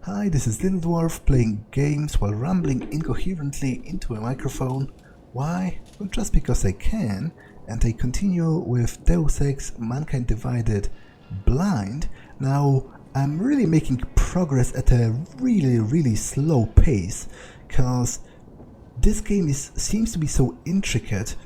Hi, this is Little Dwarf playing games while rambling incoherently into a microphone. Why? Well, just because I can, and I continue with Deus Ex Mankind Divided Blind. Now, I'm really making progress at a really slow pace, cause this game seems to be so intricate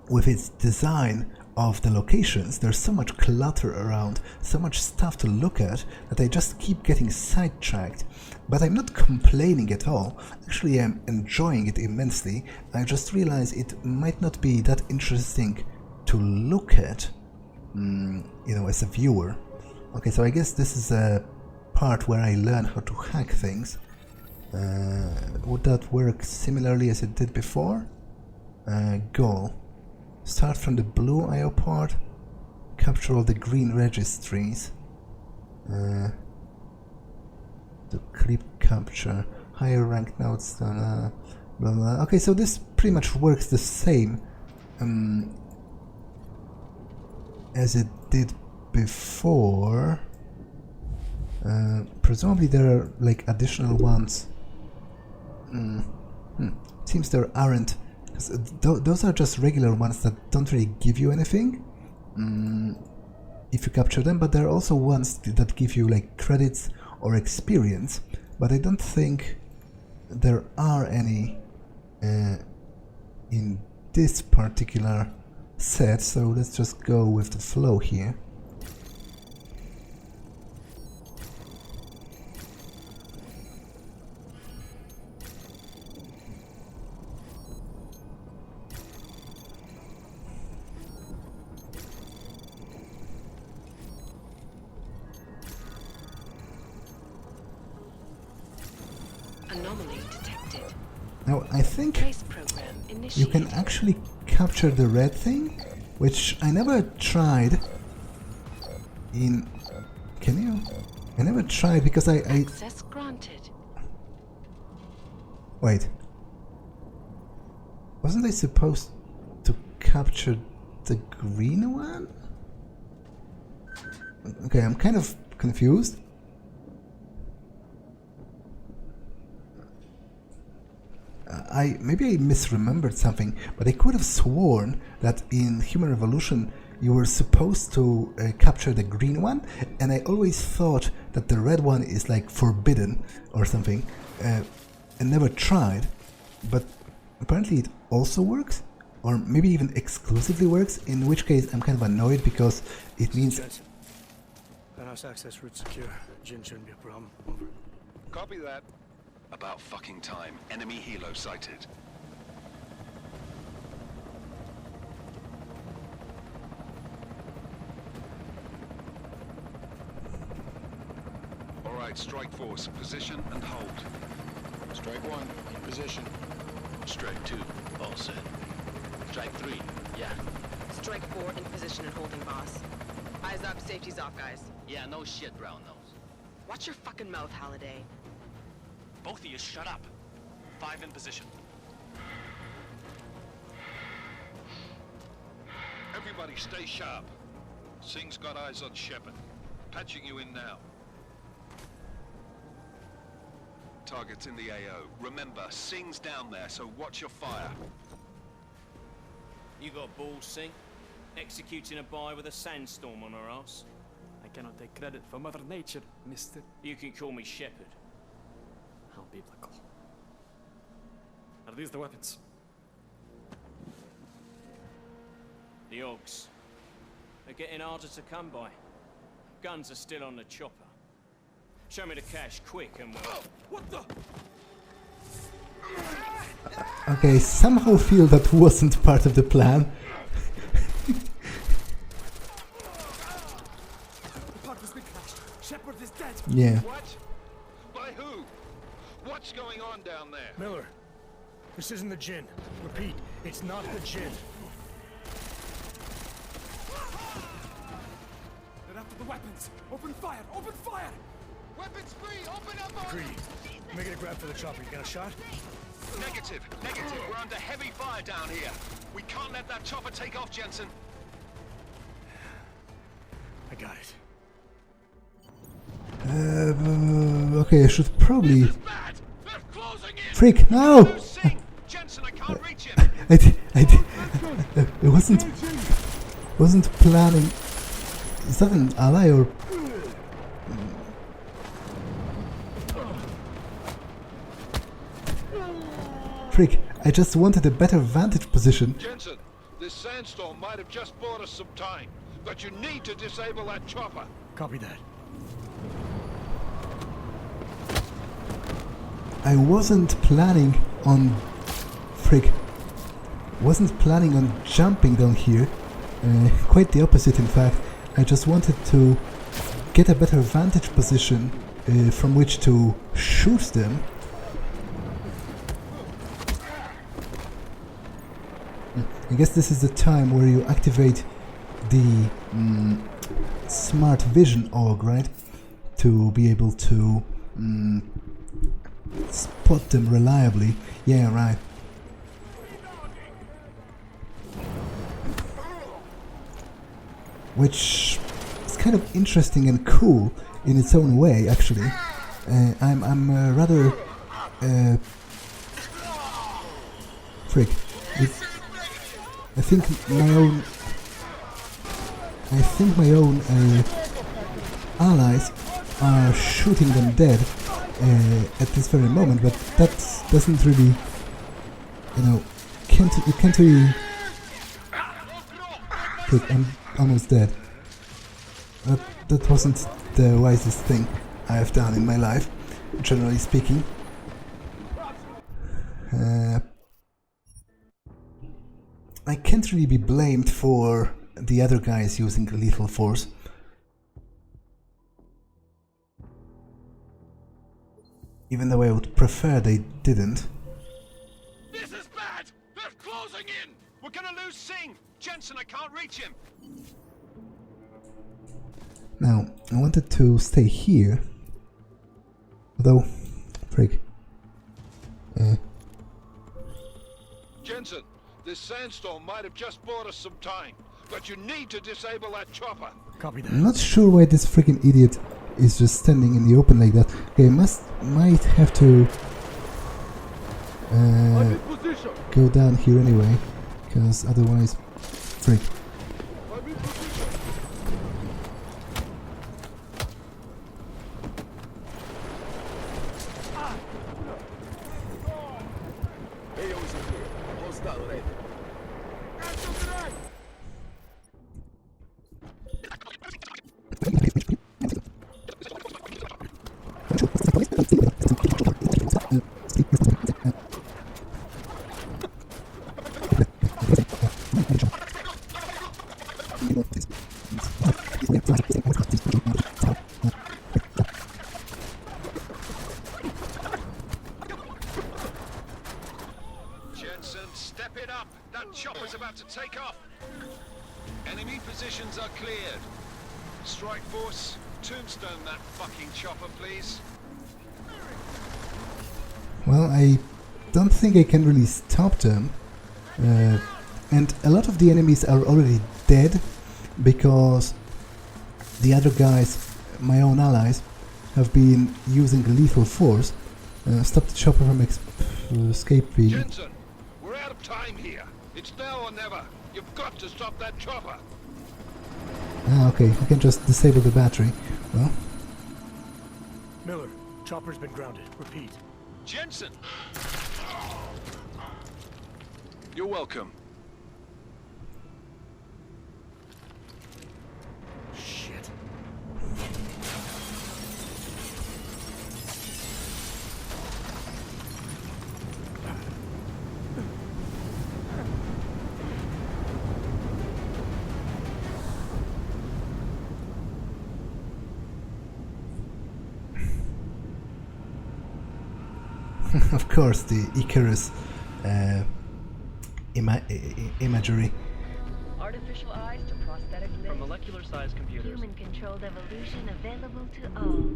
with its design of the locations. There's so much clutter around, so much stuff to look at, that I just keep getting sidetracked. But I'm not complaining at all. Actually, I'm enjoying it immensely. I just realized it might not be that interesting to look at, as a viewer. Okay, so I guess this is a part where I learn how to hack things. Would that work similarly as it did before? Goal. Start from the blue IO port, capture all the green registries. The clip capture, higher rank nodes than blah blah. Okay, so this pretty much works the same as it did before. Presumably there are like additional ones. Seems there aren't. Those are just regular ones that don't really give you anything if you capture them, but there are also ones that give you like credits or experience, but I don't think there are any in this particular set, so let's just go with the flow here. Anomaly detected. Now I think you can actually capture the red thing, which I never tried in... Can you? I never tried because I... Access granted. Wait. Wasn't I supposed to capture the green one? Okay, I'm kind of confused. Maybe I misremembered something, but I could have sworn that in Human Revolution you were supposed to capture the green one, and I always thought that the red one is like forbidden or something, and never tried, but apparently it also works, or maybe even exclusively works, in which case I'm kind of annoyed because it means... Jensen. Penthouse access route secure. Jin shouldn't be a problem. Over. Copy that. About fucking time. Enemy helo sighted. Alright, strike force. Position and hold. Strike 1, in position. Strike 2, all set. Strike 3, yeah. Strike 4 in position and holding, boss. Eyes up, safety's off, guys. Yeah, no shit, brown nose. Watch your fucking mouth, Halliday. Both of you shut up. 5 in position. Everybody stay sharp. Singh's got eyes on Shepard. Patching you in now. Target's in the AO. Remember, Singh's down there, so watch your fire. You got balls, Singh? Executing a buy with a sandstorm on our ass? I cannot take credit for Mother Nature, mister. You can call me Shepard. How biblical. Are these the weapons? The Ogs. They're getting harder to come by. Guns are still on the chopper. Show me the cash quick and we'll... What the? Okay, somehow feel that wasn't part of the plan. The part was been crashed. Shepard is dead. Yeah. What? By who? What's going on down there? Miller, this isn't the Jinn. Repeat, it's not the Jinn. They're after the weapons. Open fire! Open fire! Weapons free! Open up on Agreed. Make it a grab for the chopper. You got a shot? Negative. We're under heavy fire down here. We can't let that chopper take off, Jensen. I got it. Okay, I should probably... Bad! They're closing in! Freak, no! Sing! Jensen, I can't reach him! I wasn't planning... Is that an ally or... Freak, I just wanted a better vantage position. Jensen, this sandstorm might have just bought us some time, but you need to disable that chopper. Copy that. I wasn't planning on... Frick. Wasn't planning on jumping down here. Quite the opposite, in fact. I just wanted to get a better vantage position from which to shoot them. I guess this is the time where you activate the smart vision org, right? To be able to spot them reliably. Yeah, right. Which is kind of interesting and cool in its own way, actually. I'm rather... Frick. I think my own allies are shooting them dead at this very moment, but that doesn't really, you know, you can't really... Look, I'm almost dead. That wasn't the wisest thing I have done in my life, generally speaking. I can't really be blamed for the other guys using lethal force. Even though I would prefer they didn't. This is bad! They're closing in! We're gonna lose Singh! Jensen, I can't reach him! Now, I wanted to stay here. Although, frick. Jensen, this sandstorm might have just bought us some time, but you need to disable that chopper. Copy that. I'm not sure why this freaking idiot is just standing in the open like that. Okay, might have to go down here anyway, because otherwise, frick. Jensen, step it up! That chopper's about to take off! Enemy positions are cleared. Strike Force, tombstone that fucking chopper, please. Well, I don't think I can really stop them. And a lot of the enemies are already dead because the other guys, my own allies, have been using lethal force. Stop the chopper from escaping. Jensen, we're out of time here. It's now or never. You've got to stop that chopper. Ah, okay, I can just disable the battery. Well, Miller, chopper's been grounded. Repeat. Jensen! You're welcome. Shit. of course, the Icarus imagery. Artificial eyes to prosthetic limbs. From molecular-sized computers. Human-controlled evolution available to all.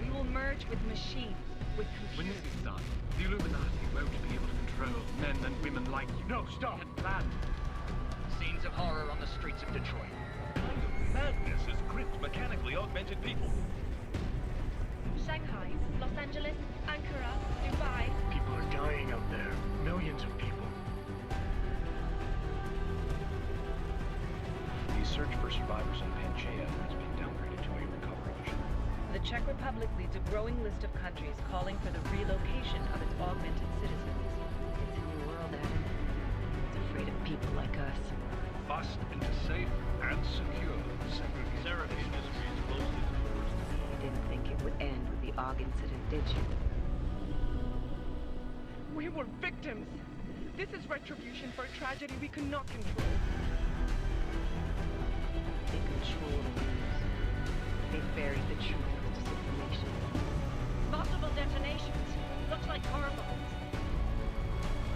We will merge with machines, with When computers. this is done, the Illuminati won't be able to control men and women like you. No, stop! And plan. Scenes of horror on the streets of Detroit. Madness has gripped mechanically augmented people. Shanghai, Los Angeles, Ankara, Dubai. People are dying out there. Millions of people. The search for survivors in Pangaea has been downgraded to a recovery mission. The Czech Republic leads a growing list of countries calling for the relocation of its augmented citizens. It's a new world, Adam. It's afraid of people like us. Bust into safe and secure segregation. Seraphine Industries closed its doors. You didn't think it would end with the AUG incident, did you? We were victims. This is retribution for a tragedy we could not control. They control the news. They buried the truth with disinformation. Multiple detonations. Looks like horribles.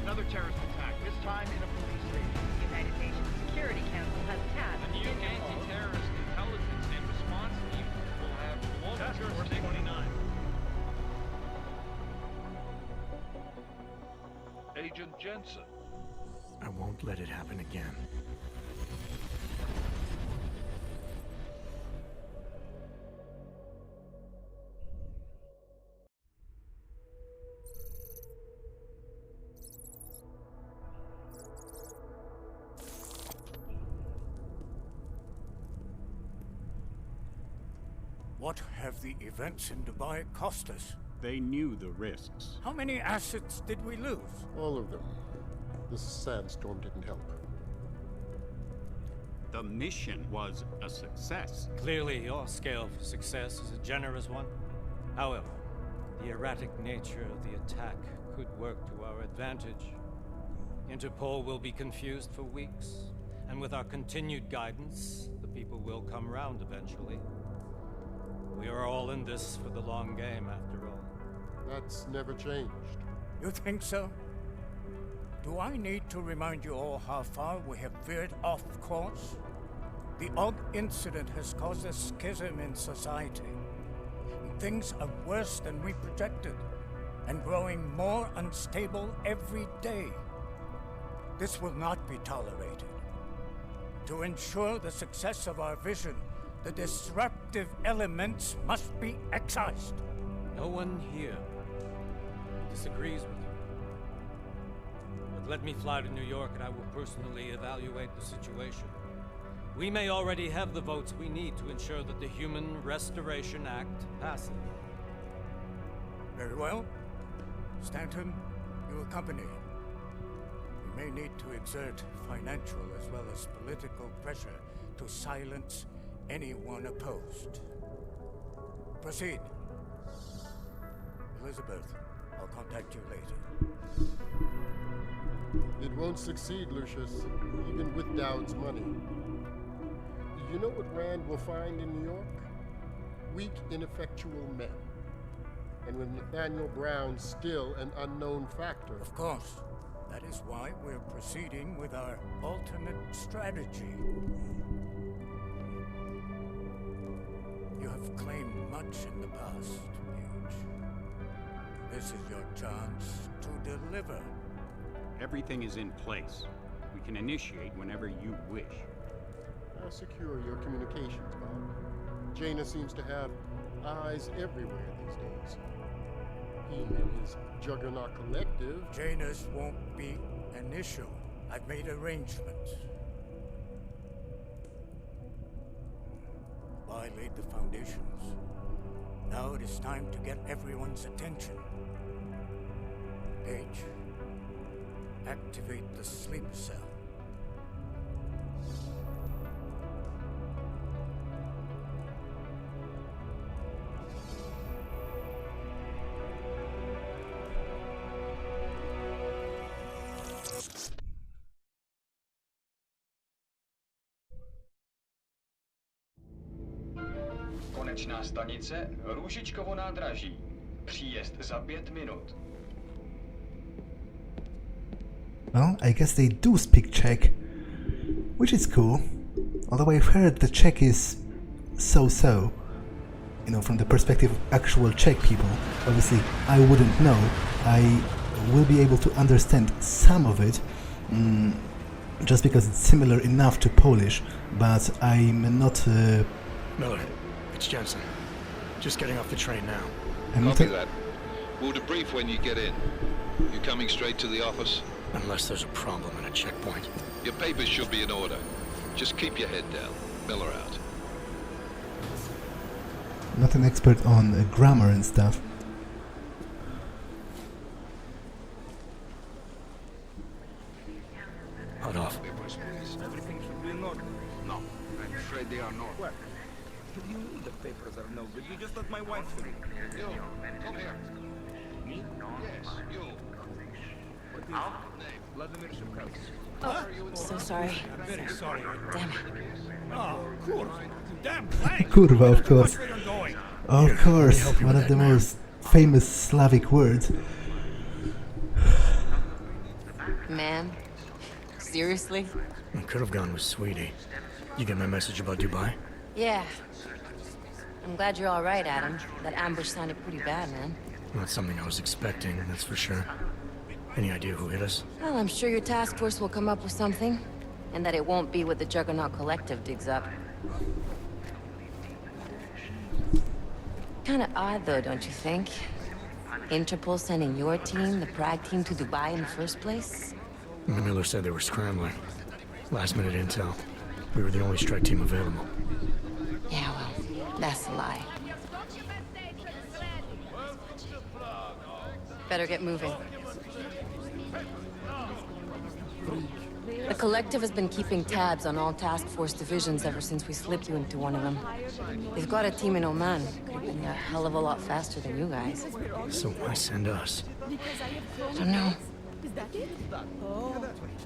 Another terrorist attack, this time in a police station. The United Nations Security Council has tasked A new anti-terrorist intelligence and response team will have global jurisdiction. 29. Agent Jensen. I won't let it happen again. What have the events in Dubai cost us? They knew the risks. How many assets did we lose? All of them. This sandstorm didn't help. The mission was a success. Clearly, your scale for success is a generous one. However, the erratic nature of the attack could work to our advantage. Interpol will be confused for weeks, and with our continued guidance, the people will come round eventually. We are all in this for the long game, after all. That's never changed. You think so? Do I need to remind you all how far we have veered off course? The AUG incident has caused a schism in society. Things are worse than we projected, and growing more unstable every day. This will not be tolerated. To ensure the success of our vision, the disruptive elements must be excised. No one here disagrees with you. But let me fly to New York and I will personally evaluate the situation. We may already have the votes we need to ensure that the Human Restoration Act passes. Very well. Stanton, you accompany. We may need to exert financial as well as political pressure to silence anyone opposed. Proceed. Elizabeth, I'll contact you later. It won't succeed, Lucius, even with Dowd's money. You know what Rand will find in New York? Weak, ineffectual men. And with Nathaniel Brown still an unknown factor. Of course. That is why we're proceeding with our alternate strategy. You have claimed much in the past, Huge. This is your chance to deliver. Everything is in place. We can initiate whenever you wish. How secure your communications, Bob? Jaina seems to have eyes everywhere these days. He and his Juggernaut Collective. Jaina's won't be an issue. I've made arrangements. I laid the foundations. Now it is time to get everyone's attention. Page, activate the sleep cell. Konečná stanice Růžičkovo nádraží. Příjezd za 5 minut. Well, I guess they do speak Czech, which is cool. Although I've heard the Czech is so-so, you know, from the perspective of actual Czech people. Obviously, I wouldn't know. I will be able to understand some of it, just because it's similar enough to Polish, but I'm not... Miller, it's Jensen. Just getting off the train now. Copy that. We'll debrief when you get in. You coming straight to the office? Unless there's a problem at a checkpoint. Your papers should be in order. Just keep your head down. Miller out. Not an expert on grammar and stuff. Hot off. Everything should be in order. No, I'm afraid they are not. What? You need the papers are no good. You just let my wife do it. You, come here. Me? Yes, you. What is your name? Vladimir Shevkowski. Oh, so sorry. I'm very sorry. Damn it. Oh, cool. Damn thanks. Kurwa, of course. Of course, one of the most famous Slavic words. Man? Seriously? I could have gone with Sweetie. You get my message about Dubai? Yeah. I'm glad you're all right, Adam. That ambush sounded pretty bad, man. Not something I was expecting, that's for sure. Any idea who hit us? Well, I'm sure your task force will come up with something. And that it won't be what the Juggernaut Collective digs up. Kinda odd, though, don't you think? Interpol sending your team, the Prague team, to Dubai in the first place? Miller said they were scrambling. Last-minute intel. We were the only strike team available. Yeah, well, that's a lie. Better get moving. The Collective has been keeping tabs on all task force divisions ever since we slipped you into one of them. They've got a team in Oman. Could have been a hell of a lot faster than you guys. So why send us? I don't know.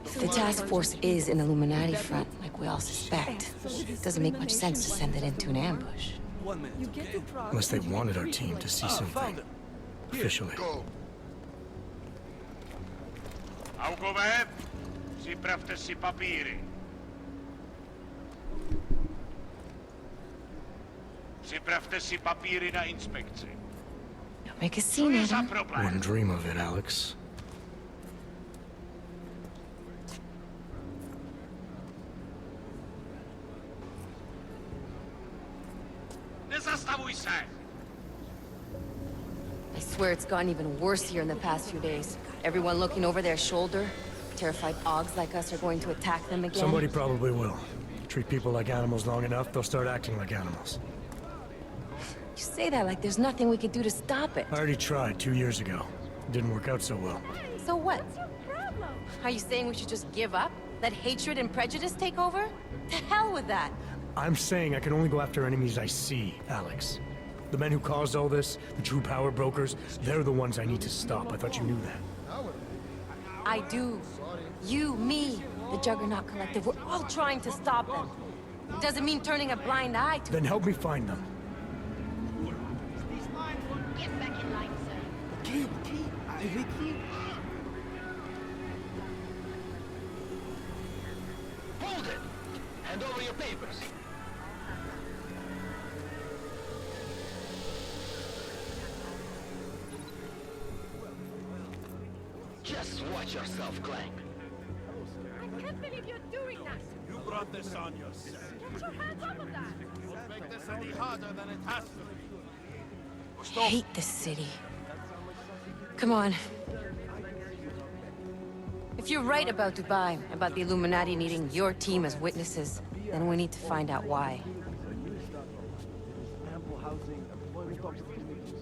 If the task force is an Illuminati front, like we all suspect, it doesn't make much sense to send it into an ambush. Unless they wanted our team to see something. Officially. Augové, připravte si papíry. Připravte si papíry na inspekci. Don't make a scene, Adam. Wouldn't dream of it, Alex. Nezastavuj se! I swear it's gotten even worse here in the past few days. Everyone looking over their shoulder. Terrified Augs like us are going to attack them again. Somebody probably will. Treat people like animals long enough, they'll start acting like animals. You say that like there's nothing we could do to stop it. I already tried 2 years ago. It didn't work out so well. So what? Are you saying we should just give up? Let hatred and prejudice take over? To hell with that! I'm saying I can only go after enemies I see, Alex. The men who caused all this, the true power brokers, they're the ones I need to stop. I thought you knew that. I do. You, me, the Juggernaut Collective, we're all trying to stop them. It doesn't mean turning a blind eye to... Then help me find them. Get back in line, sir. Okay, avec you. Hold it! Hand over your papers. Just watch yourself, Clank. I can't believe you're doing that! You brought this on yourself. Get your hands off of that! Don't make this any harder than it has to be. I hate this city. Come on. If you're right about Dubai, about the Illuminati needing your team as witnesses, then we need to find out why.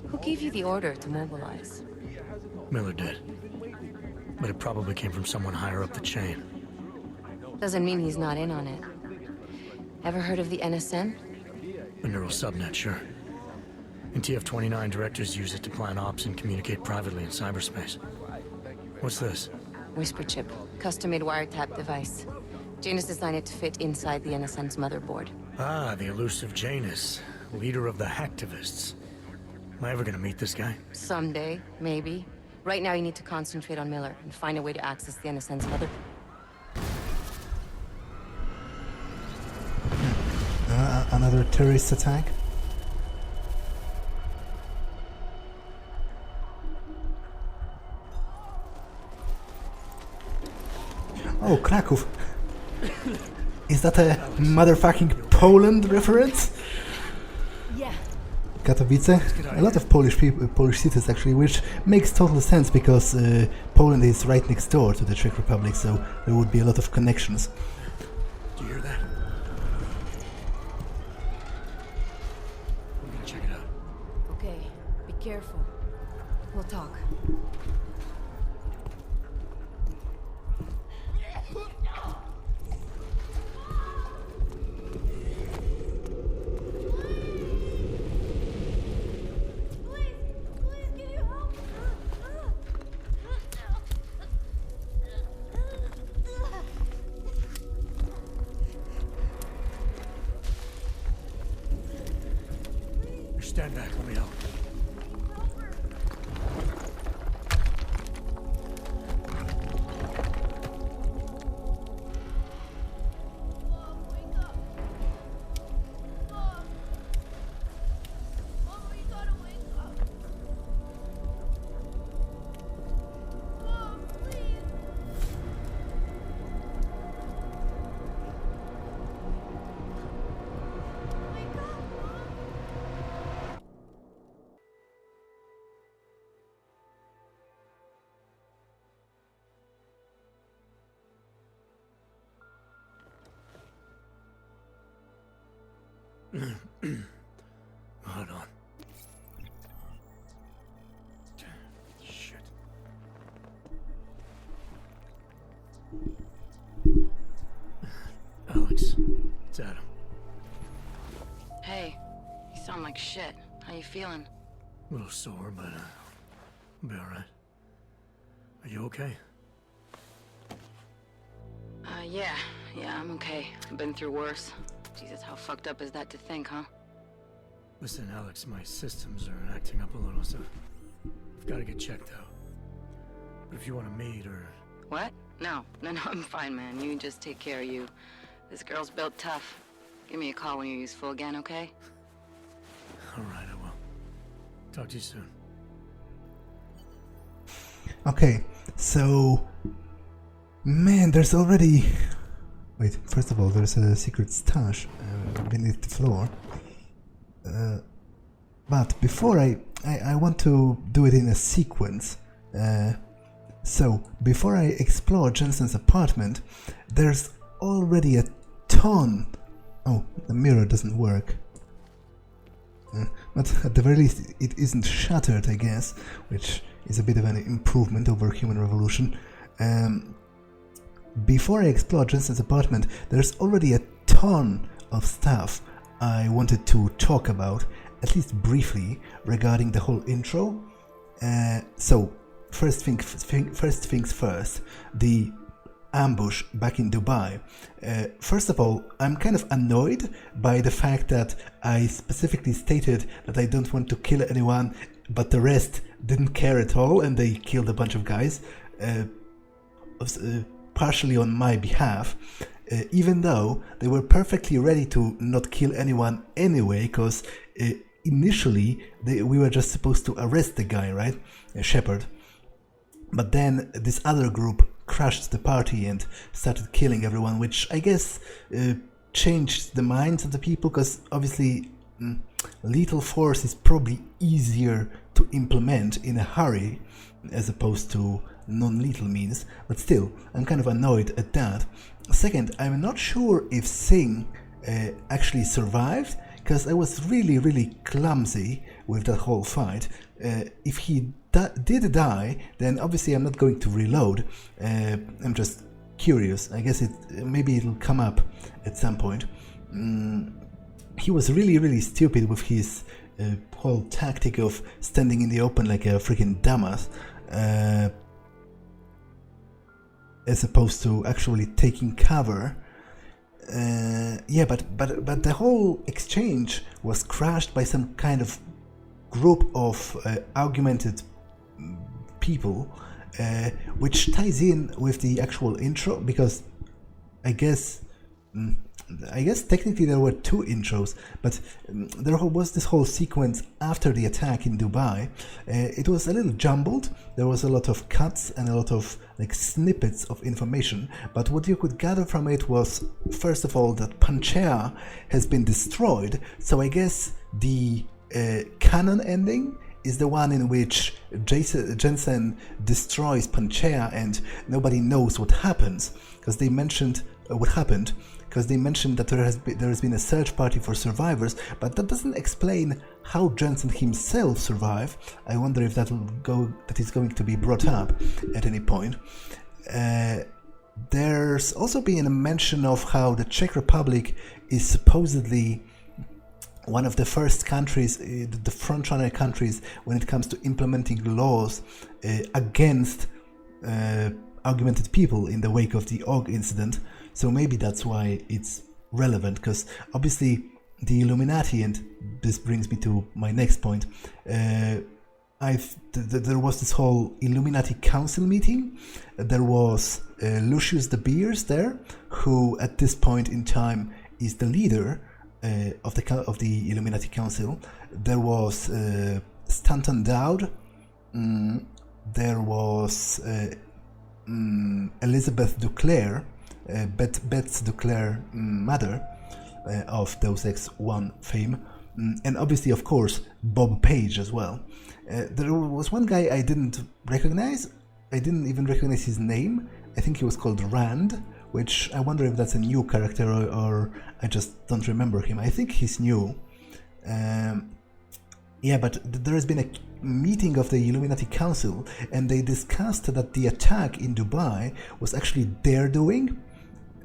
Who gave you the order to mobilize? Miller did. But it probably came from someone higher up the chain. Doesn't mean he's not in on it. Ever heard of the NSN? A neural subnet, sure. In TF-29, directors use it to plan ops and communicate privately in cyberspace. What's this? Whisper chip. Custom-made wiretap device. Janus designed it to fit inside the NSN's motherboard. Ah, the elusive Janus. Leader of the hacktivists. Am I ever gonna meet this guy? Someday, maybe. Right now you need to concentrate on Miller and find a way to access the NSN's mother... Another terrorist attack? Oh, Kraków! Is that a motherfucking Poland reference? Yeah. Katowice? A lot of Polish people, Polish cities actually, which makes total sense because Poland is right next door to the Czech Republic, so there would be a lot of connections. Do you hear that? I'm gonna check it out. Okay, be careful. We'll talk. Stand back, let me help. Hold on. Shit. Alex, it's Adam. Hey, you sound like shit. How you feeling? A little sore, but I'll be alright. Are you okay? Yeah, I'm okay. I've been through worse. Jesus, how fucked up is that to think, huh? Listen, Alex, my systems are acting up a little, so I've got to get checked out. But if you want to meet or... What? No, I'm fine, man. You just take care of you. This girl's built tough. Give me a call when you're useful again, okay? Alright, I will. Talk to you soon. Okay, so... Man, there's already... Wait, first of all, there's a secret stash beneath the floor. But before I want to do it in a sequence. So, before I explore Jensen's apartment, there's already a ton... Oh, the mirror doesn't work. But at the very least, it isn't shattered, I guess, which is a bit of an improvement over Human Revolution. Before I explore Jensen's apartment, there's already a ton of stuff I wanted to talk about, at least briefly, regarding the whole intro. So, first things first, the ambush back in Dubai. First of all, I'm kind of annoyed by the fact that I specifically stated that I don't want to kill anyone, but the rest didn't care at all and they killed a bunch of guys. Partially on my behalf, even though they were perfectly ready to not kill anyone anyway, because initially we were just supposed to arrest the guy, right? Shepard. But then this other group crashed the party and started killing everyone, which I guess changed the minds of the people, because obviously lethal force is probably easier to implement in a hurry as opposed to non-lethal means, but still, I'm kind of annoyed at that. Second, I'm not sure if Singh actually survived, because I was really clumsy with that whole fight. If he did die, then obviously I'm not going to reload. I'm just curious. I guess maybe it'll come up at some point. He was really stupid with his whole tactic of standing in the open like a freaking dumbass. As opposed to actually taking cover. Yeah, but the whole exchange was crashed by some kind of group of argumented people, which ties in with the actual intro, because I guess I guess technically there were 2 intros, but there was this whole sequence after the attack in Dubai. It was a little jumbled. There was a lot of cuts and a lot of like snippets of information, but what you could gather from it was, first of all, that Panchea has been destroyed. So I guess the canon ending is the one in which Jensen destroys Panchea and nobody knows what happens, because they mentioned what happened. Because they mentioned that there has been a search party for survivors, but that doesn't explain how Jensen himself survived. I wonder if that is going to be brought up at any point. There's also been a mention of how the Czech Republic is supposedly one of the first countries, the frontrunner countries, when it comes to implementing laws against augmented people in the wake of the AUG incident. So maybe that's why it's relevant, because obviously the Illuminati, and this brings me to my next point, there was this whole Illuminati council meeting. There was Lucius de Beers there, who at this point in time is the leader of the Illuminati council. There was Stanton Dowd. There was Elizabeth Duclair, Bets Duclair, mother of Deus Ex 1 fame, and obviously, of course, Bob Page as well. There was one guy I didn't recognize. I didn't even recognize his name. I think he was called Rand, which I wonder if that's a new character or I just don't remember him. I think he's new. Yeah, but there has been a meeting of the Illuminati Council, and they discussed that the attack in Dubai was actually their doing,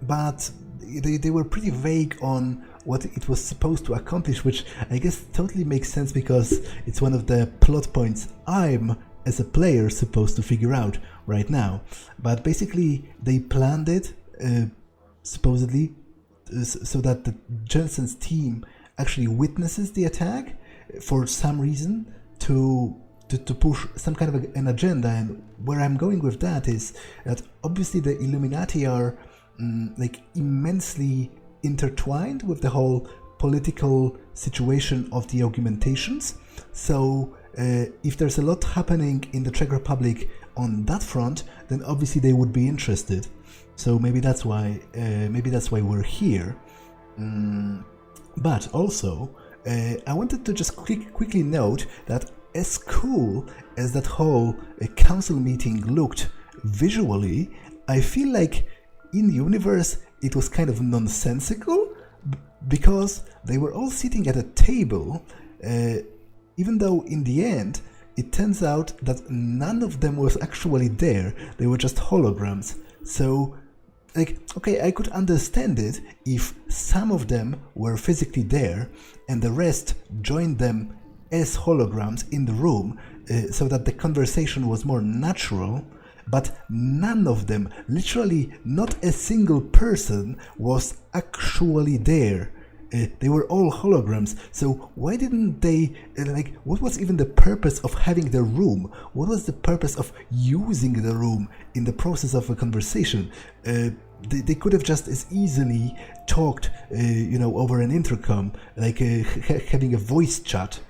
but they were pretty vague on what it was supposed to accomplish, which I guess totally makes sense because it's one of the plot points I'm, as a player, supposed to figure out right now. But basically, they planned it, supposedly, so that the Jensen's team actually witnesses the attack for some reason to push some kind of an agenda. And where I'm going with that is that obviously the Illuminati are like immensely intertwined with the whole political situation of the augmentations. So if there's a lot happening in the Czech Republic on that front, then obviously they would be interested. So maybe that's why we're here. But also, I wanted to just quickly note that as cool as that whole council meeting looked visually, I feel like in universe it was kind of nonsensical, because they were all sitting at a table, even though in the end it turns out that none of them was actually there. They were just holograms. So, like, okay, I could understand it if some of them were physically there and the rest joined them as holograms in the room, so that the conversation was more natural. But none of them, literally not a single person, was actually there. They were all holograms. So why didn't they, like, what was even the purpose of having the room? What was the purpose of using the room in the process of a conversation? They could have just as easily talked, over an intercom, like having a voice chat,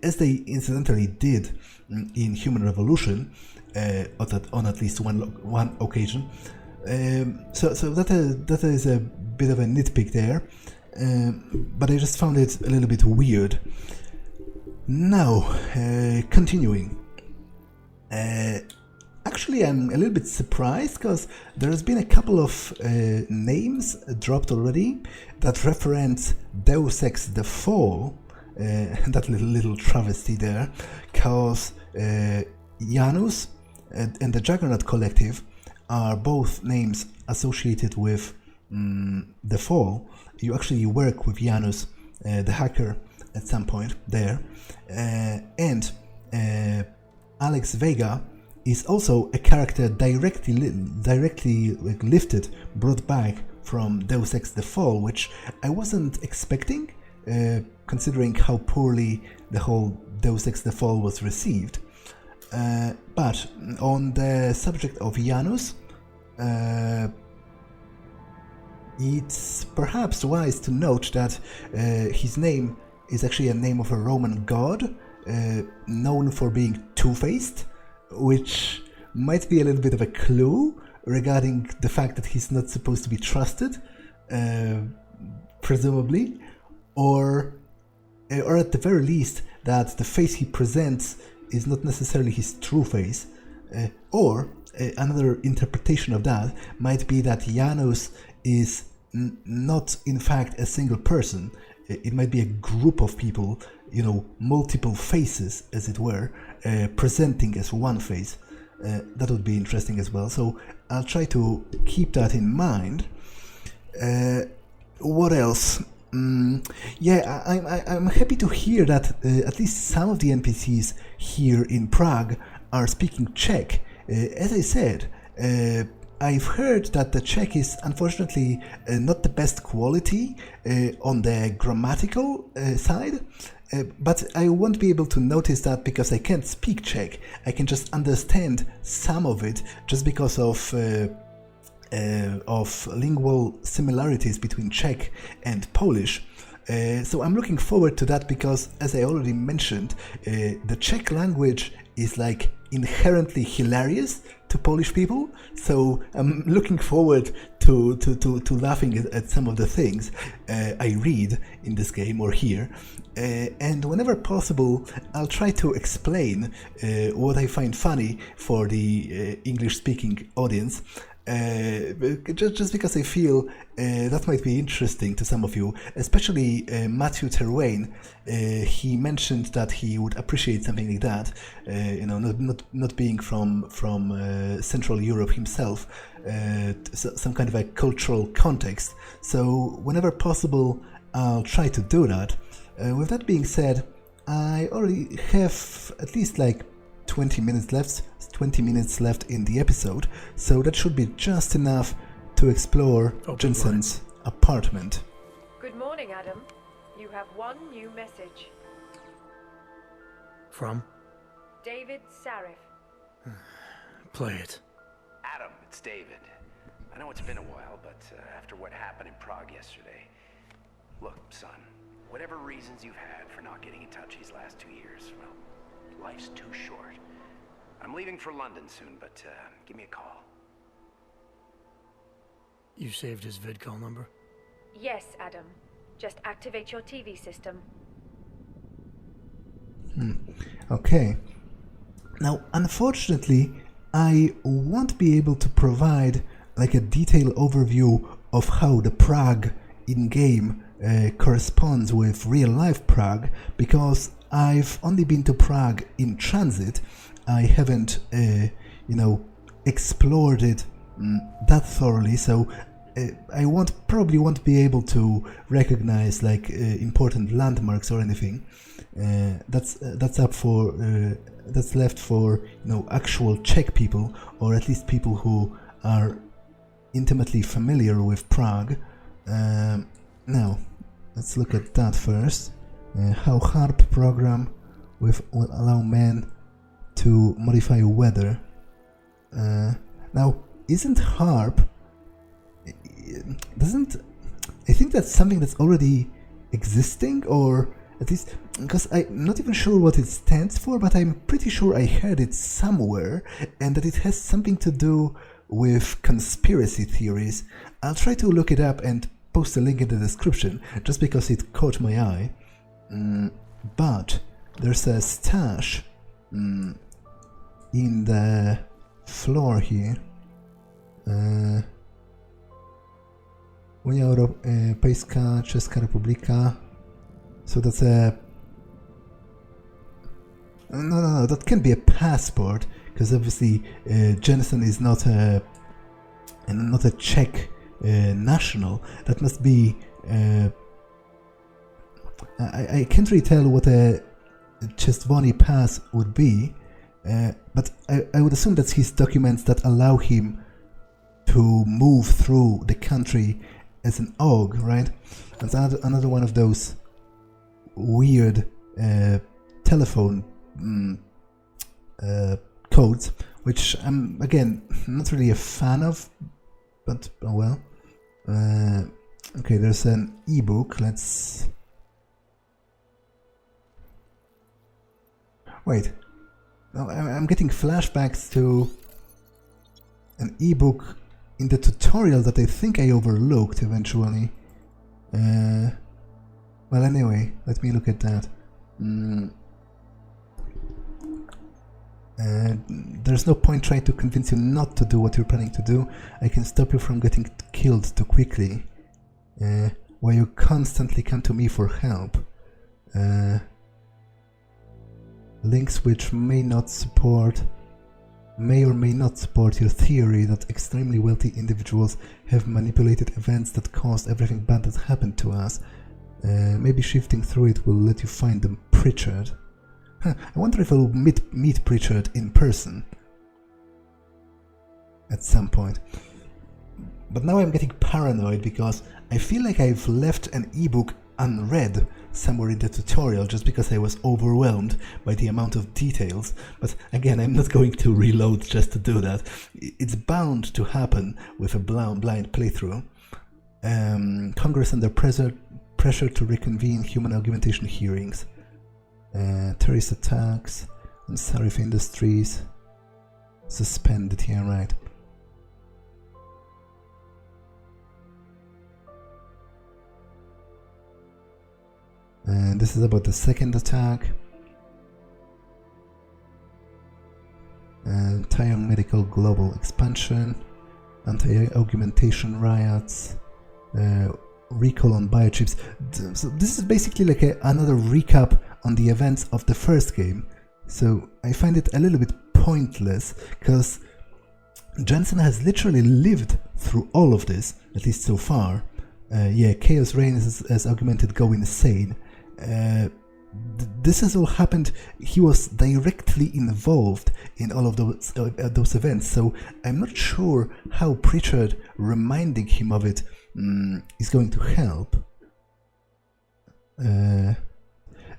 as they incidentally did in Human Revolution, on at least one occasion. So that is a bit of a nitpick there, but I just found it a little bit weird. Now, continuing. Actually, I'm a little bit surprised because there's been a couple of names dropped already that reference Deus Ex The Fall, that little travesty there, because Janus and the Juggernaut Collective are both names associated with The Fall. You actually work with Janus, the hacker, at some point there, and Alex Vega is also a character directly lifted, brought back from Deus Ex The Fall, which I wasn't expecting, considering how poorly the whole Deus Ex The Fall was received. But on the subject of Janus, it's perhaps wise to note that his name is actually a name of a Roman god known for being two-faced, which might be a little bit of a clue regarding the fact that he's not supposed to be trusted, presumably, or at the very least that the face he presents is not necessarily his true face, or another interpretation of that might be that Janus is not in fact a single person. It might be a group of people, you know, multiple faces, as it were, presenting as one face. That would be interesting as well, so I'll try to keep that in mind. What else? Yeah, I'm happy to hear that at least some of the NPCs here in Prague are speaking Czech. As I said, I've heard that the Czech is unfortunately not the best quality on the grammatical side, but I won't be able to notice that because I can't speak Czech. I can just understand some of it just because of lingual similarities between Czech and Polish. So I'm looking forward to that because, as I already mentioned, the Czech language is like inherently hilarious to Polish people, so I'm looking forward to laughing at some of the things I read in this game or hear, and whenever possible I'll try to explain what I find funny for the English-speaking audience, just because I feel that might be interesting to some of you, especially Matthew Terwain. He mentioned that he would appreciate something like that, you know, not being from Central Europe himself, some kind of a cultural context. So whenever possible, I'll try to do that. With that being said, I already have at least like 20 minutes left in the episode, so that should be just enough to explore Jensen's apartment. Good morning, Adam. You have one new message. From? David Sarif. Play it. Adam, it's David. I know it's been a while, but after what happened in Prague yesterday... Look, son, whatever reasons you've had for not getting in touch these last 2 years, well, life's too short. I'm leaving for London soon, but give me a call. You saved his vidcall number? Yes, Adam. Just activate your TV system. Okay. Now, unfortunately, I won't be able to provide like a detailed overview of how the Prague in-game corresponds with real-life Prague, because I've only been to Prague in transit. I haven't, you know, explored it that thoroughly, so I probably won't be able to recognize like important landmarks or anything. That's left for, you know, actual Czech people, or at least people who are intimately familiar with Prague. Now, let's look at that first. How HAARP program will allow men to modify weather. Now, isn't HAARP... I think that's something that's already existing, or at least... Because I'm not even sure what it stands for, but I'm pretty sure I heard it somewhere, and that it has something to do with conspiracy theories. I'll try to look it up and post a link in the description, just because it caught my eye. But there's a stash in the floor here. Unia Europejska, Czeska Republika. So that's a... No, that can't be a passport, because obviously Jensen is not a Czech national. That must be... I can't really tell what a Czesvony pass would be, but I would assume that's his documents that allow him to move through the country as an OG, right? That's another one of those weird telephone codes, which I'm, again, not really a fan of, but oh well. Okay, there's an ebook. Let's... Wait. No, I'm getting flashbacks to an ebook in the tutorial that I think I overlooked eventually. Well, anyway, let me look at that. There's no point trying to convince you not to do what you're planning to do. I can stop you from getting killed too quickly. While you constantly come to me for help. Links which may or may not support your theory that extremely wealthy individuals have manipulated events that caused everything bad that happened to us. Maybe shifting through it will let you find them. Pritchard. I wonder if I'll meet Pritchard in person at some point. But now I'm getting paranoid because I feel like I've left an ebook unread somewhere in the tutorial just because I was overwhelmed by the amount of details. But again, I'm not going to reload just to do that. It's bound to happen with a blind playthrough. Congress under pressure to reconvene human augmentation hearings. Terrorist attacks on Sarif Industries. Suspended, yeah, right. And this is about the second attack. Taiwan Medical Global Expansion. Anti-augmentation riots. Recall on biochips. So this is basically like another recap on the events of the first game. So I find it a little bit pointless because Jensen has literally lived through all of this, at least so far. Yeah, Chaos Reign as augmented go insane. This has all happened. He was directly involved in all of those events, so I'm not sure how Pritchard reminding him of it is going to help.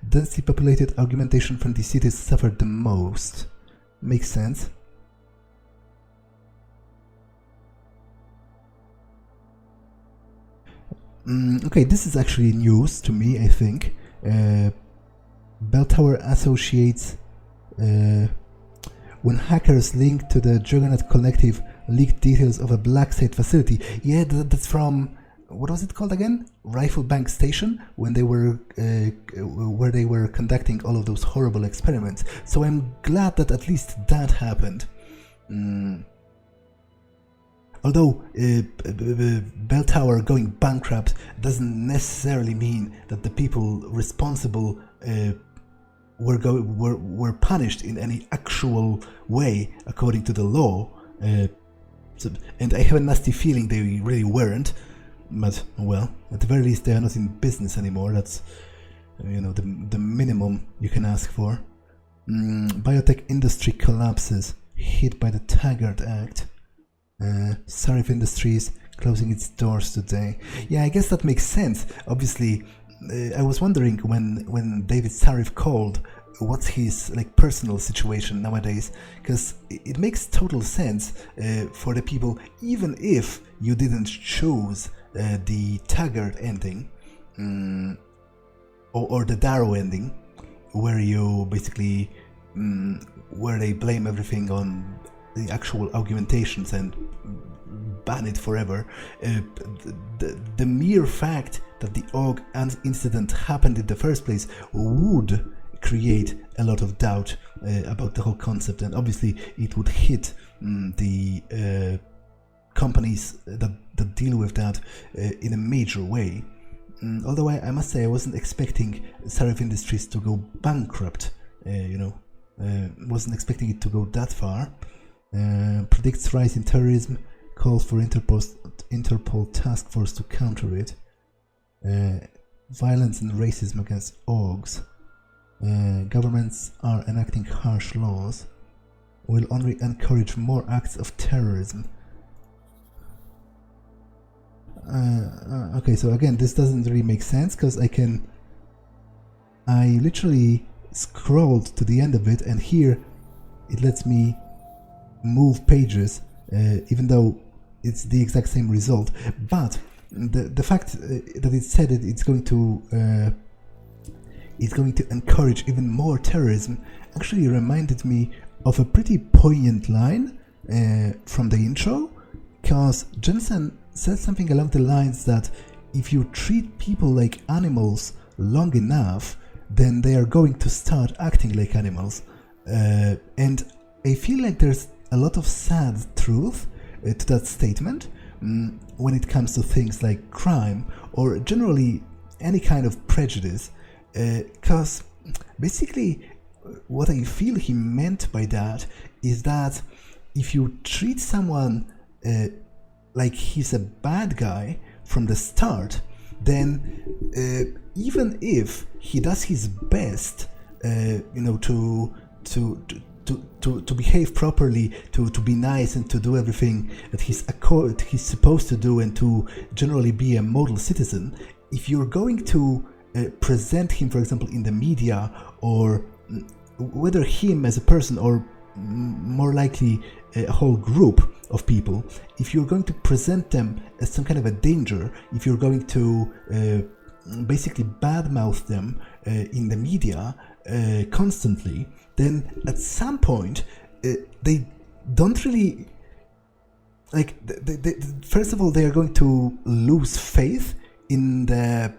Densely populated augmentation-friendly cities suffered the most. Makes sense. Okay, this is actually news to me, I think. Bell Tower associates when hackers linked to the Juggernaut Collective leaked details of a black site facility. Yeah, that's from, what was it called again? Rifle Bank Station, when they were where they were conducting all of those horrible experiments. So I'm glad that at least that happened. Although Bell Tower going bankrupt doesn't necessarily mean that the people responsible were punished in any actual way according to the law. And I have a nasty feeling they really weren't. But well, at the very least they are not in business anymore. That's, you know, the minimum you can ask for. Biotech industry collapses, hit by the Taggart Act. Sarif Industries closing its doors today. Yeah, I guess that makes sense. Obviously, I was wondering when David Sarif called, what's his personal situation nowadays, because it makes total sense for the people, even if you didn't choose the Taggart ending or the Darrow ending, where you basically where they blame everything on the actual augmentations and ban it forever. The mere fact that the AUG incident happened in the first place would create a lot of doubt about the whole concept, and obviously it would hit the companies that deal with that in a major way. Although I must say I wasn't expecting Sarif Industries to go bankrupt, wasn't expecting it to go that far. Predicts rise in terrorism, calls for Interpol task force to counter it. Violence and racism against AUGs. Governments are enacting harsh laws. Will only encourage more acts of terrorism. Okay, so again, this doesn't really make sense because I literally scrolled to the end of it, and here it lets me move pages, even though it's the exact same result. But the fact that it said that it's going to encourage even more terrorism actually reminded me of a pretty poignant line from the intro, because Jensen said something along the lines that if you treat people like animals long enough, then they are going to start acting like animals. And I feel like there's a lot of sad truth to that statement when it comes to things like crime or generally any kind of prejudice, because basically what I feel he meant by that is that if you treat someone like he's a bad guy from the start, then even if he does his best, to behave properly, to be nice and to do everything that he's supposed to do and to generally be a model citizen, if you're going to present him, for example, in the media, or whether him as a person or more likely a whole group of people, if you're going to present them as some kind of a danger, if you're going to basically badmouth them in the media constantly, then at some point they don't really like. First of all, they are going to lose faith in the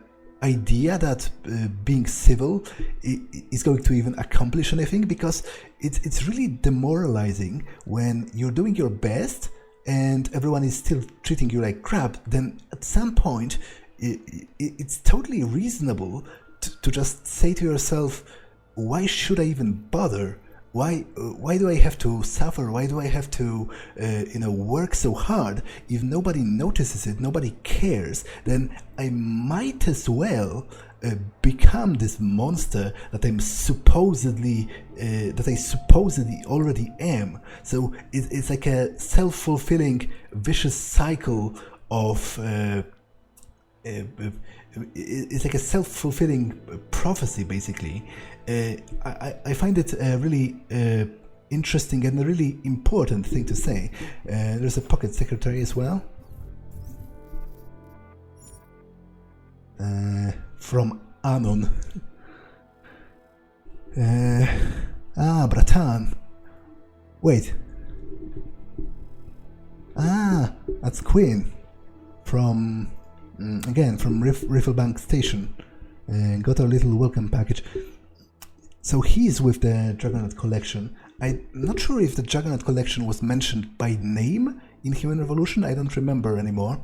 idea that being civil is going to even accomplish anything, because it's really demoralizing when you're doing your best and everyone is still treating you like crap. Then at some point it's totally reasonable to just say to yourself, why should I even bother? Why do I have to suffer? Why do I have to work so hard? If nobody notices it, nobody cares, then I might as well become this monster that I supposedly already am. So it's like a self-fulfilling vicious cycle of it's like a self-fulfilling prophecy, basically. I find it really interesting and a really important thing to say. There's a pocket secretary as well. From Anon. Bratan. Wait. That's Quinn. From Rifflebank Station. Got our little welcome package. So he's with the Juggernaut Collection. I'm not sure if the Juggernaut Collection was mentioned by name in Human Revolution. I don't remember anymore.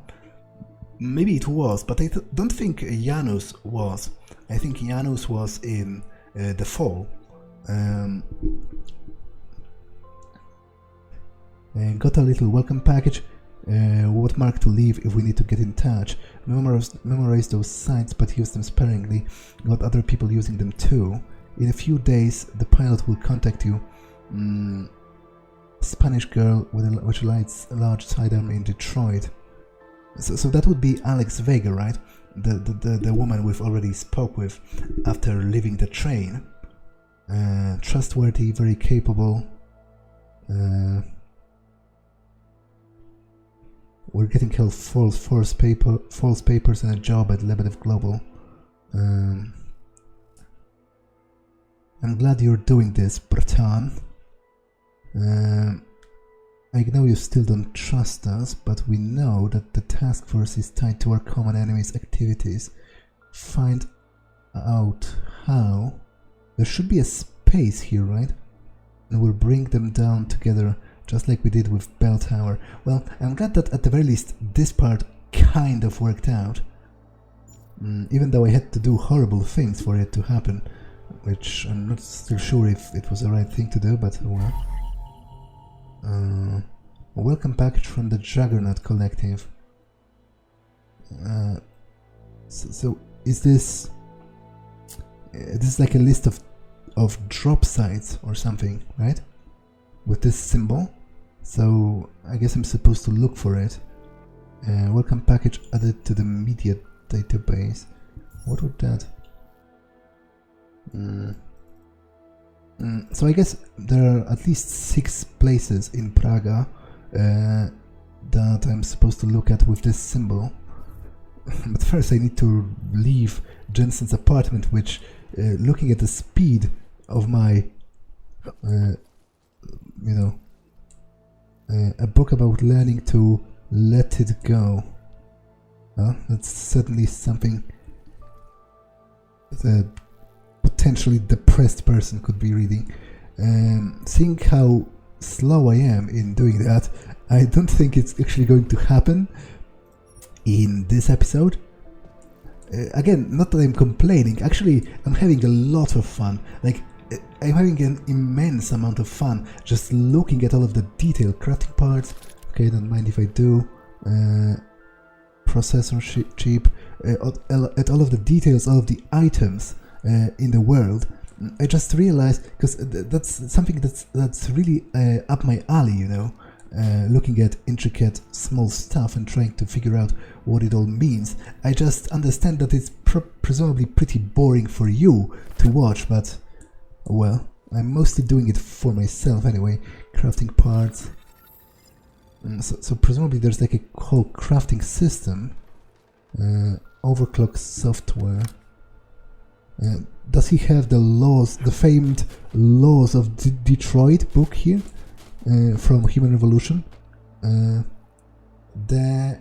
Maybe it was, but I don't think Janus was. I think Janus was in the fall. Got a little welcome package. What mark to leave if we need to get in touch. Memorize those sites, but use them sparingly. Got other people using them too. In a few days, the pilot will contact you. Spanish girl which lights a large sidearm in Detroit. So that would be Alex Vega, right? The woman we've already spoke with after leaving the train. Trustworthy, very capable. We're getting her false papers and a job at Lebedev Global. I'm glad you're doing this, Bratan. I know you still don't trust us, but we know that the task force is tied to our common enemy's activities. Find out how. There should be a space here, right? And we'll bring them down together, just like we did with Bell Tower. Well, I'm glad that at the very least this part kind of worked out. Even though I had to do horrible things for it to happen, which I'm not still sure if it was the right thing to do, but well. A welcome package from the Juggernaut Collective. So is this is like a list of drop sites or something, right? With this symbol. So I guess I'm supposed to look for it. Welcome package added to the media database. What would that? So I guess there are at least 6 places in Prague that I'm supposed to look at with this symbol. but first I need to leave Jensen's apartment, which, looking at the speed of my, a book about learning to let it go. Well, that's certainly something that a potentially depressed person could be reading. Seeing how slow I am in doing that, I don't think it's actually going to happen in this episode. Again, not that I'm complaining, actually I'm having a lot of fun. Like, I'm having an immense amount of fun just looking at all of the detail, crafting parts. Okay, don't mind if I do. Processor chip, at all of the details, all of the items in the world. I just realized, because that's something that's really up my alley, looking at intricate small stuff and trying to figure out what it all means. I just understand that it's presumably pretty boring for you to watch, but well, I'm mostly doing it for myself anyway. Crafting parts. So presumably there's like a whole crafting system. Overclock software. Does he have the laws, the famed laws of Detroit book here from Human Revolution? The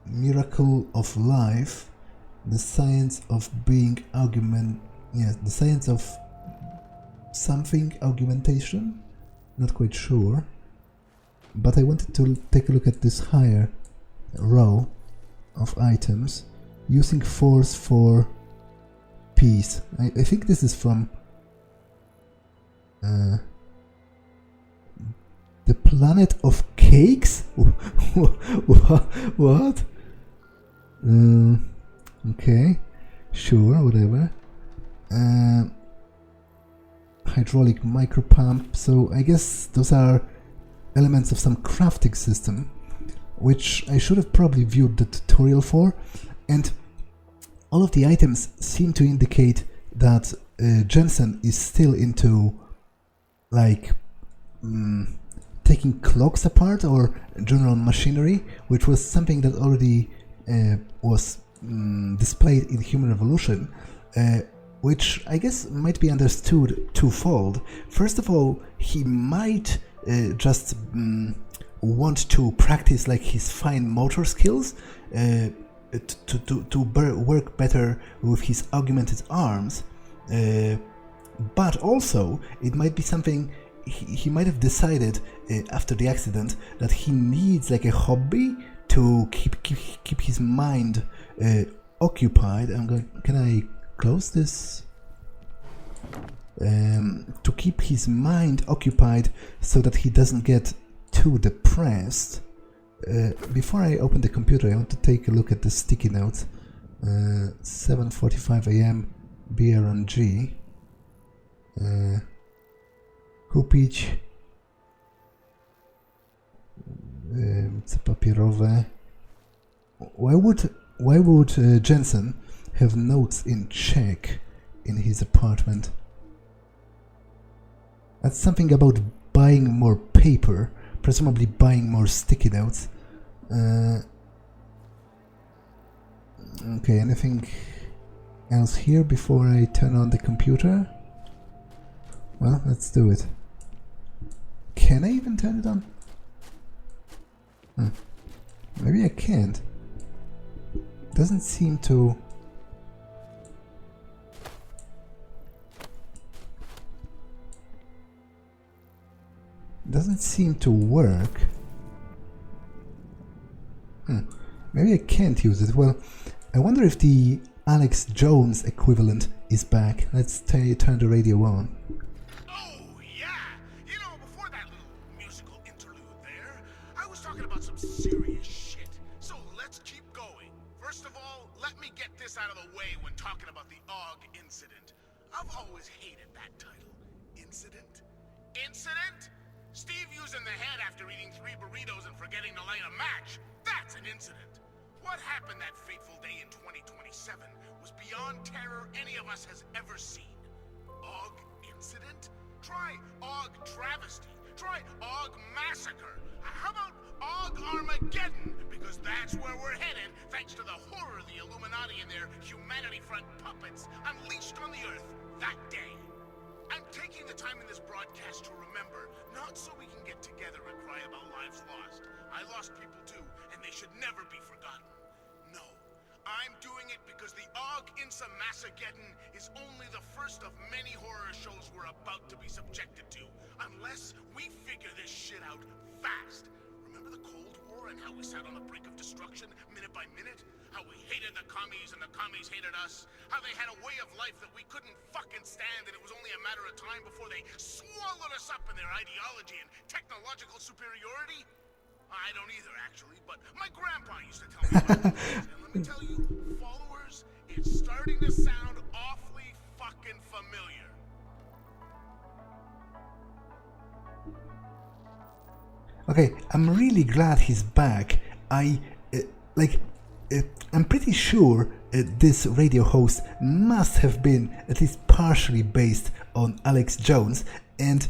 miracle of life, the science of being the science of something augmentation. Not quite sure, but I wanted to take a look at this higher row of items. Using force for peace. I think this is from the planet of cakes? What? Okay, sure, whatever. Hydraulic micropump, so I guess those are elements of some crafting system, which I should have probably viewed the tutorial for, and all of the items seem to indicate that Jensen is still into, like, taking clocks apart or general machinery, which was something that already was displayed in Human Revolution, which I guess might be understood twofold. First of all, he might just want to practice like his fine motor skills, to work better with his augmented arms, but also it might be something he might have decided after the accident that he needs like a hobby to keep his mind occupied. Can I close this? To keep his mind occupied so that he doesn't get too depressed. Before I open the computer, I want to take a look at the sticky notes. 7:45 AM BRNG. Kupić. Papierowe. Why would Jensen have notes in Czech in his apartment? That's something about buying more paper, presumably buying more sticky notes. Okay, anything else here before I turn on the computer? Well, let's do it. Can I even turn it on? Maybe I can't. Doesn't seem to... Doesn't seem to work. Maybe I can't use it. Well, I wonder if the Alex Jones equivalent is back. Let's turn the radio on. Oh, yeah! You know, before that little musical interlude there, I was talking about some serious shit. So let's keep going. First of all, let me get this out of the way when talking about the AUG incident. I've always hated that title. Incident? Incident? Steve using the head after eating 3 burritos and forgetting to light a match. That's an incident. What happened that fateful day in 2027 was beyond terror any of us has ever seen. AUG incident? Try AUG travesty. Try AUG massacre. How about Og Armageddon, because that's where we're headed, thanks to the horror of the Illuminati and their humanity front puppets unleashed on the Earth that day. I'm taking the time in this broadcast to remember, not so we can get together and cry about lives lost. I lost people too, and they should never be forgotten. No, I'm doing it because the Og Insa Massageddon is only the first of many horror shows we're about to be subjected to, unless we figure this shit out fast. Remember the Cold War and how we sat on the brink of destruction minute by minute? How we hated the commies and the commies hated us? How they had a way of life that we couldn't fucking stand, and it was only a matter of time before they swallowed us up in their ideology and technological superiority? I don't either, actually, but my grandpa used to tell me about this, and let me tell you, followers, it's starting to sound awfully fucking familiar. Okay, I'm really glad he's back. I'm pretty sure this radio host must have been at least partially based on Alex Jones, and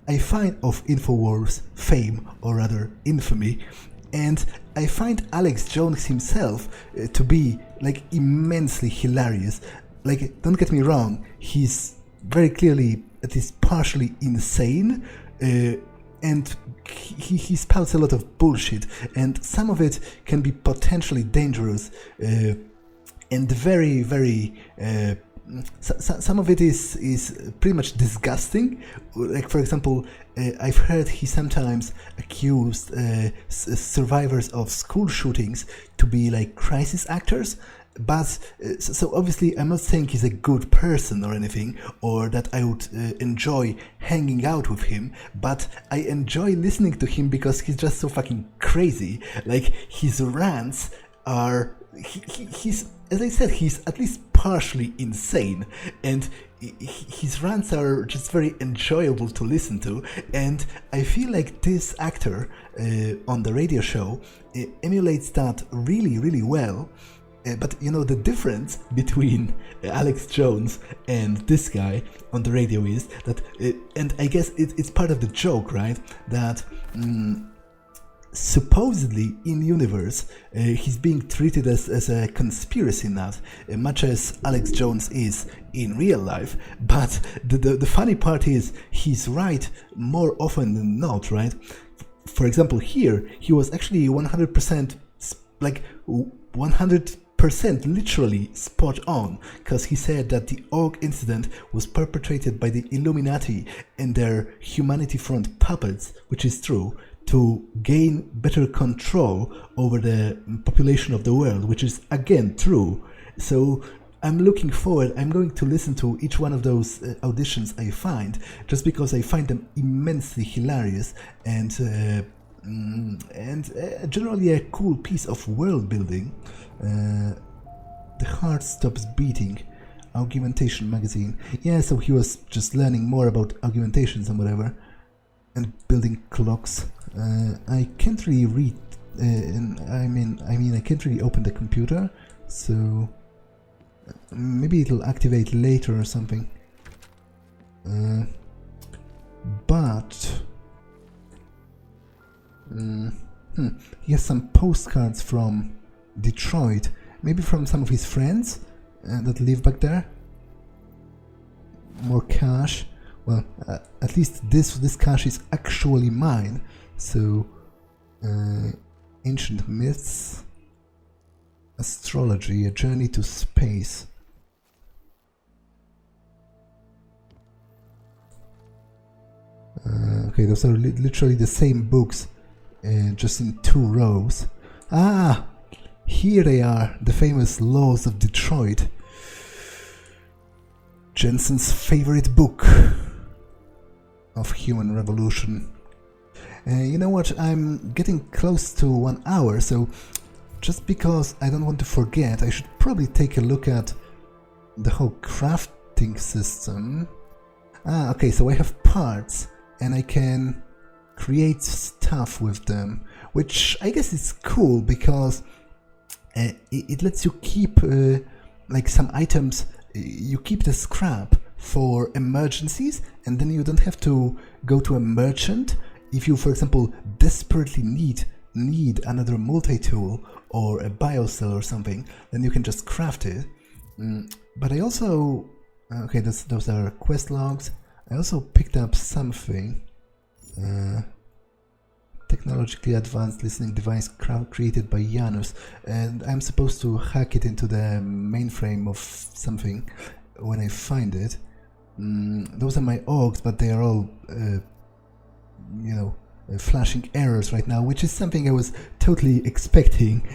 I find of InfoWars fame, or rather infamy, and I find Alex Jones himself to be like immensely hilarious. Like, don't get me wrong, he's very clearly at least partially insane, and he spouts a lot of bullshit, and some of it can be potentially dangerous, and very, very some of it is pretty much disgusting. Like, for example, I've heard he sometimes accused survivors of school shootings to be like crisis actors. But so obviously I'm not saying he's a good person or anything, or that I would enjoy hanging out with him, but I enjoy listening to him because he's just so fucking crazy. Like, his rants are... he's, as I said, he's at least partially insane, and his rants are just very enjoyable to listen to, and I feel like this actor on the radio show emulates that really, really well. But you know, the difference between Alex Jones and this guy on the radio is that, and I guess it's part of the joke, right? That supposedly in universe he's being treated as a conspiracy nut, much as Alex Jones is in real life. But the funny part is he's right more often than not, right? For example, here he was actually 100% like 100% literally spot on, because he said that the Og incident was perpetrated by the Illuminati and their humanity front puppets, which is true, to gain better control over the population of the world, which is again true. So I'm looking forward, I'm going to listen to each one of those auditions I find, just because I find them immensely hilarious and generally a cool piece of world building. The heart stops beating. Augmentation magazine. Yeah, so he was just learning more about augmentations and whatever, and building clocks. I can't really read. I mean, I can't really open the computer, so maybe it'll activate later or something. But he has some postcards from Detroit, maybe from some of his friends that live back there. More cash. Well, at least this cash is actually mine. So, ancient myths, astrology, a journey to space. Okay, those are literally the same books, just in 2 rows. Ah, here they are, the famous Laws of Detroit. Jensen's favorite book of human revolution. You know what, I'm getting close to 1 hour, so just because I don't want to forget, I should probably take a look at the whole crafting system. Ah, okay, so I have parts, and I can create stuff with them, which I guess is cool because it lets you keep like some items, you keep the scrap for emergencies, and then you don't have to go to a merchant if you, for example, desperately need another multi-tool or a biocell or something, then you can just craft it. But I also, okay, those are quest logs. I also picked up something. Technologically advanced listening device created by Janus, and I'm supposed to hack it into the mainframe of something when I find it. Those are my augs, but they are all, you know, flashing errors right now, which is something I was totally expecting,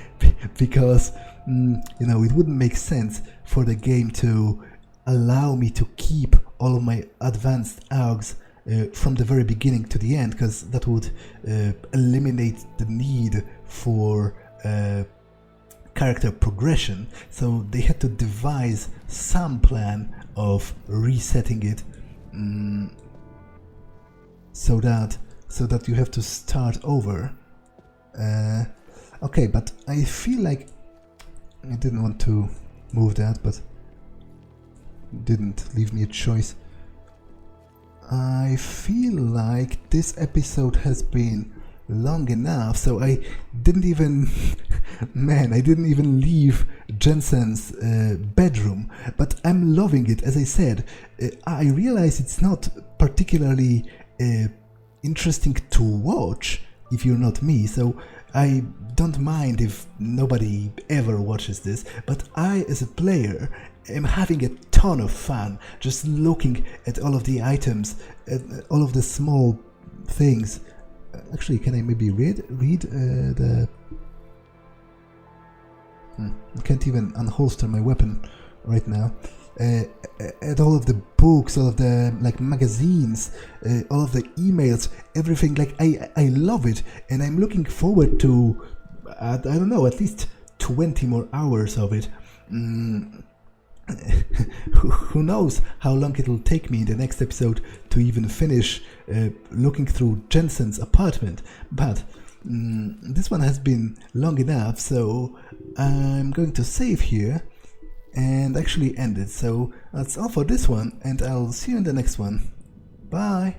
because, you know, it wouldn't make sense for the game to allow me to keep all of my advanced augs from the very beginning to the end, because that would eliminate the need for character progression. So they had to devise some plan of resetting it, so that you have to start over. Okay, but I feel like I didn't want to move that, but didn't leave me a choice. I feel like this episode has been long enough, so I didn't even man, I didn't even leave Jensen's bedroom, but I'm loving it. As I said, I realize it's not particularly interesting to watch if you're not me, so I don't mind if nobody ever watches this, but I, as a player, am having a ton of fun just looking at all of the items, at all of the small things. Actually, can I maybe read the... I can't even unholster my weapon right now. At all of the books, all of the like magazines, all of the emails, everything. Like I love it, and I'm looking forward to I don't know, at least 20 more hours of it. Who knows how long it'll take me in the next episode to even finish looking through Jensen's apartment, but this one has been long enough, so I'm going to save here and actually end it. So that's all for this one, and I'll see you in the next one. Bye!